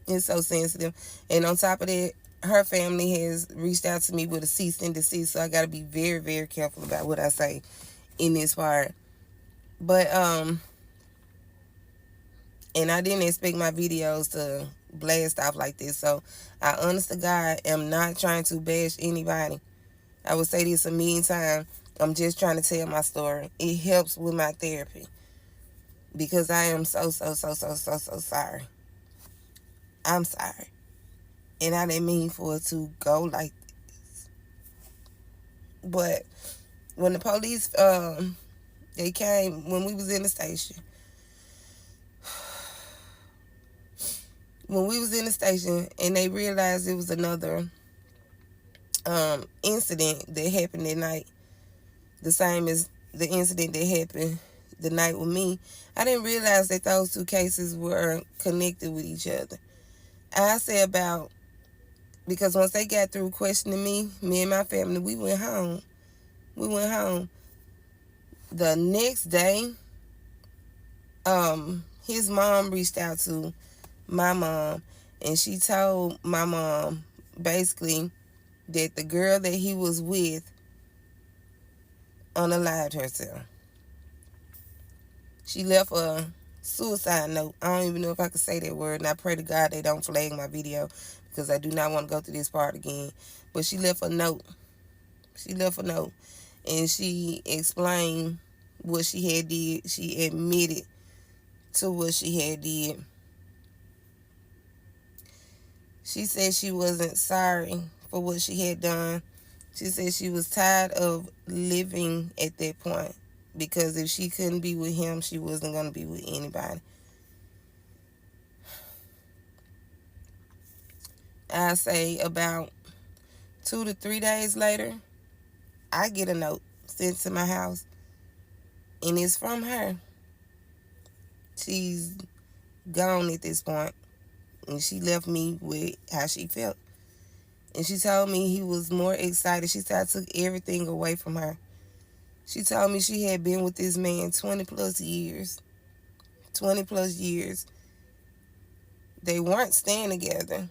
It's so sensitive. And on top of that, her family has reached out to me with a cease and desist, so I got to be very, very careful about what I say in this part. But, and I didn't expect my videos to blast off like this, so I honest to God am not trying to bash anybody. I will say this a million times. I'm just trying to tell my story. It helps with my therapy because I am so sorry. I'm sorry. And I didn't mean for it to go like this. But when the police, they came, when we was in the station. When we was in the station and they realized it was another incident that happened that night, the same as the incident that happened the night with me, I didn't realize that those two cases were connected with each other. I say about, because once they got through questioning me and my family, we went home. The next day, his mom reached out to my mom, and she told my mom basically that the girl that he was with unalived herself. She left a suicide note. I don't even know if I can say that word, and I pray to God they don't flag my video because I do not want to go through this part again. But she left a note. She left a note, and she explained what she had did. She admitted to what she had did. She said she wasn't sorry for what she had done. She said she was tired of living at that point because if she couldn't be with him, she wasn't going to be with anybody. I say about 2 to 3 days later, I get a note sent to my house, and it's from her. She's gone at this point, and she left me with how she felt. And she told me he was more excited. She said I took everything away from her. She told me she had been with this man 20 plus years. 20 plus years. They weren't staying together,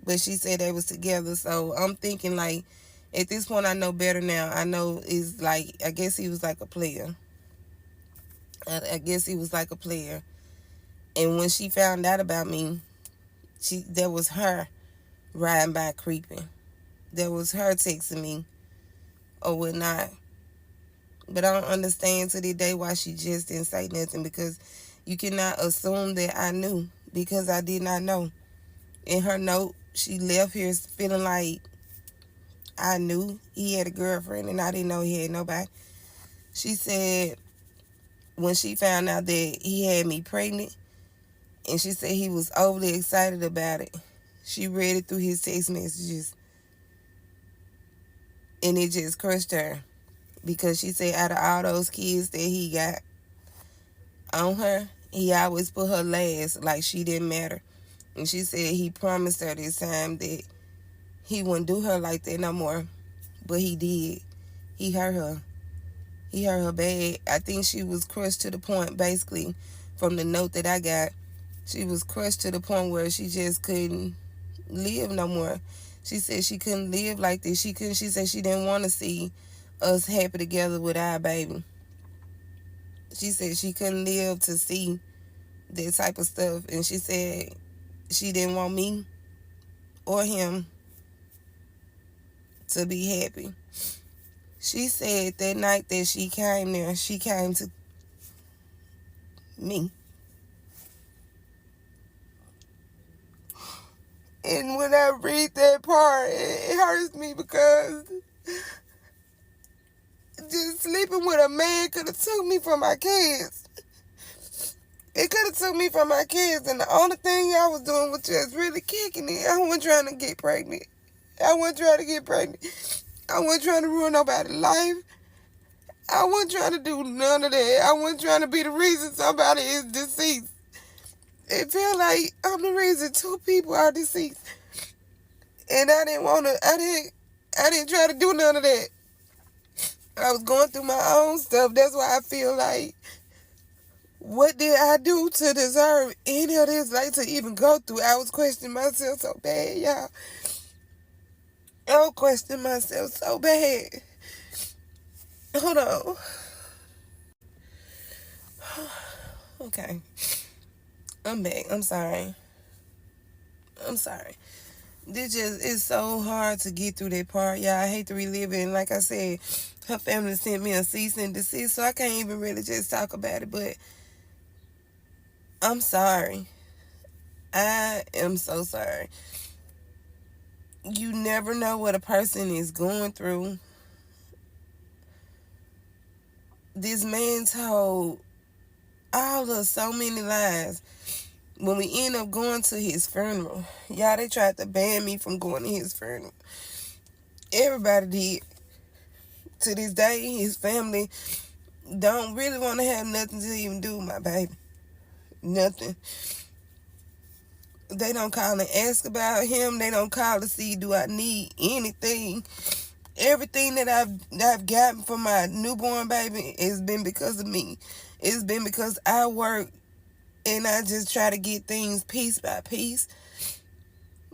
but she said they was together. So I'm thinking, like, at this point I know better now. I know it's like, I guess he was like a player. I guess he was like a player. And when she found out about me, that was her riding by creeping. That was her texting me or whatnot. But I don't understand to this day why she just didn't say nothing, because you cannot assume that I knew, because I did not know. In her note, she left here feeling like I knew he had a girlfriend and I didn't know he had nobody. She said when she found out that he had me pregnant, and she said he was overly excited about it. She read it through his text messages, and it just crushed her, because she said out of all those kids that he got on her, he always put her last, like she didn't matter. And she said he promised her this time that he wouldn't do her like that no more, but he did. He hurt her. He hurt her bad. I think she was crushed to the point, basically, from the note that I got, she was crushed to the point where she just couldn't live no more. She said she couldn't live like this. She said she didn't want to see us happy together with our baby. She said she couldn't live to see that type of stuff. And she said she didn't want me or him to be happy. She said that night that she came there, she came to me. And when I read that part, it hurts me, because just sleeping with a man could have took me from my kids. It could have took me from my kids, and the only thing I was doing was just really kicking it. I wasn't trying to get pregnant. I wasn't trying to get pregnant. I wasn't trying to ruin nobody's life. I wasn't trying to do none of that. I wasn't trying to be the reason somebody is deceased. It feel like I'm the reason 2 people are deceased. And I didn't want to, I didn't try to do none of that. I was going through my own stuff. That's why I feel like, what did I do to deserve any of this, like, to even go through? I was questioning myself so bad, y'all. I was questioning myself so bad. Hold on. Okay. I'm back. I'm sorry. This just is so hard to get through that part. Yeah, I hate to relive it. And like I said, her family sent me a cease and desist, so I can't even really just talk about it. But I'm sorry. I am so sorry. You never know what a person is going through. This man told all of so many lies. When we end up going to his funeral, y'all, they tried to ban me from going to his funeral. Everybody did. To this day, his family don't really want to have nothing to even do with my baby. Nothing. They don't call and ask about him. They don't call to see, do I need anything. Everything that I've gotten from my newborn baby has been because of me. It's been because I work and I just try to get things piece by piece.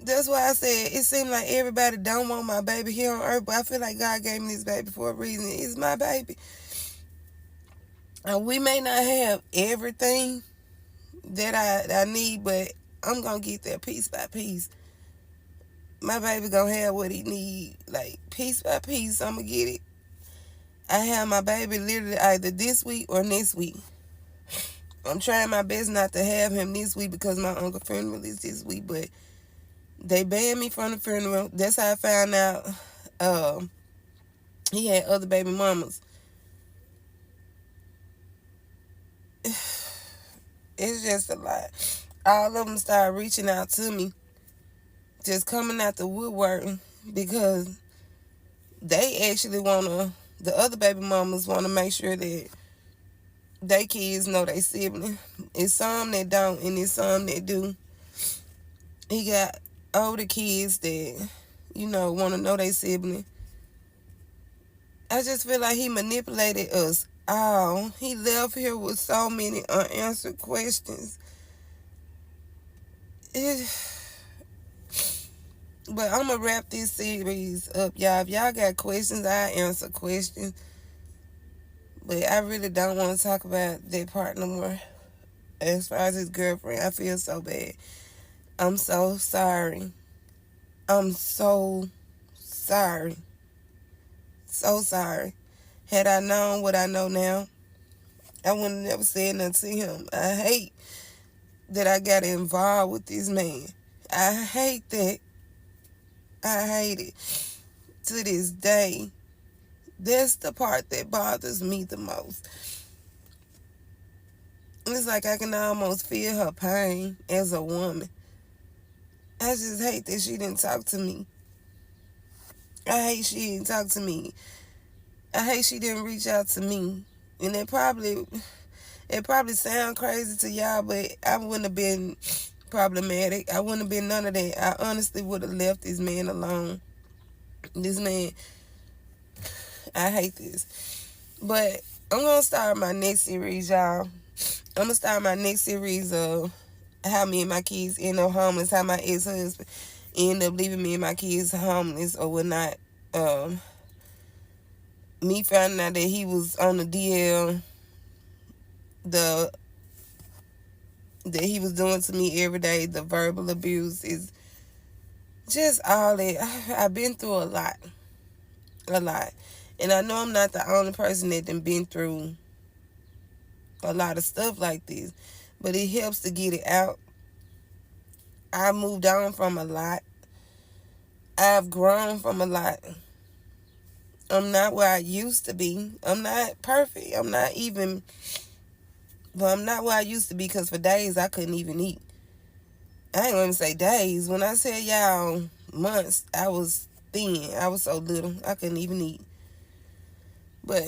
That's why I said it seemed like everybody don't want my baby here on earth, but I feel like God gave me this baby for a reason. It's my baby. And we may not have everything that I need, but I'm gonna get there piece by piece. My baby gonna have what he need, like piece by piece. I'm gonna get it. I have my baby literally either this week or next week. I'm trying my best not to have him this week because my uncle's funeral is this week, but they banned me from the funeral. That's how I found out he had other baby mamas. It's just a lot. All of them started reaching out to me, just coming out the woodwork because they actually the other baby mamas want to make sure that they kids know they sibling. It's some that don't, and it's some that do. He got older kids that, want to know they sibling. I just feel like he manipulated us all. He left here with so many unanswered questions. But I'm going to wrap this series up, y'all. If y'all got questions, I answer questions. But I really don't want to talk about that part no more. As far as his girlfriend, I feel so bad. I'm so sorry. I'm so sorry. So sorry. Had I known what I know now, I would have never said nothing to him. I hate that I got involved with this man. I hate that. I hate it. To this day, that's the part that bothers me the most. It's like I can almost feel her pain as a woman. I just hate that she didn't talk to me. I hate she didn't talk to me. I hate she didn't reach out to me. And it probably sound crazy to y'all, but I wouldn't have been problematic. I wouldn't have been none of that. I honestly would have left this man alone. This man, I hate this. But I'm going to start my next series, y'all. I'm going to start my next series of how me and my kids end up homeless, how my ex-husband ended up leaving me and my kids homeless or whatnot. Me finding out that he was on the DL, that he was doing to me every day, the verbal abuse is just all that. I've been through a lot. And I know I'm not the only person that done been through a lot of stuff like this, but it helps to get it out. I moved on from a lot. I've grown from a lot. I'm not where I used to be. I'm not perfect. I'm not where I used to be because for days I couldn't even eat. I ain't gonna say days. When I said y'all months, I was thin. I was so little. I couldn't even eat. But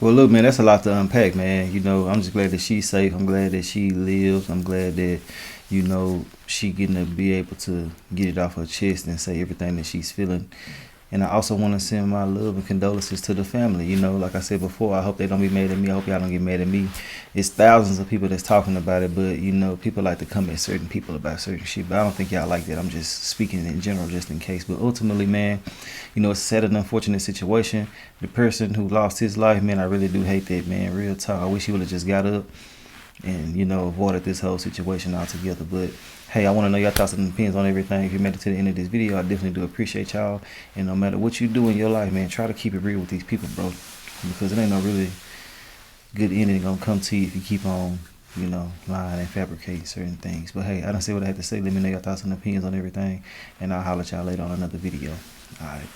Well, look, man, that's a lot to unpack, man. I'm just glad that she's safe. I'm glad that she lives. I'm glad that, she getting to be able to get it off her chest and say everything that she's feeling. And I also want to send my love and condolences to the family. Like I said before, I hope they don't be mad at me. I hope y'all don't get mad at me. It's thousands of people that's talking about it, but people like to come at certain people about certain shit. But I don't think y'all like that. I'm just speaking in general, just in case. But ultimately, man, it's a sad and unfortunate situation. The person who lost his life, man, I really do hate that, man. Real talk. I wish he would have just got up and avoided this whole situation altogether. But hey, I want to know your thoughts and opinions on everything. If you made it to the end of this video, I definitely do appreciate y'all. And no matter what you do in your life, man, try to keep it real with these people, bro, because it ain't no really good ending gonna come to you if you keep on lying and fabricating certain things. But hey, I done say what I had to say. Let me know your thoughts and opinions on everything, and I'll holler at y'all later on another video. All right.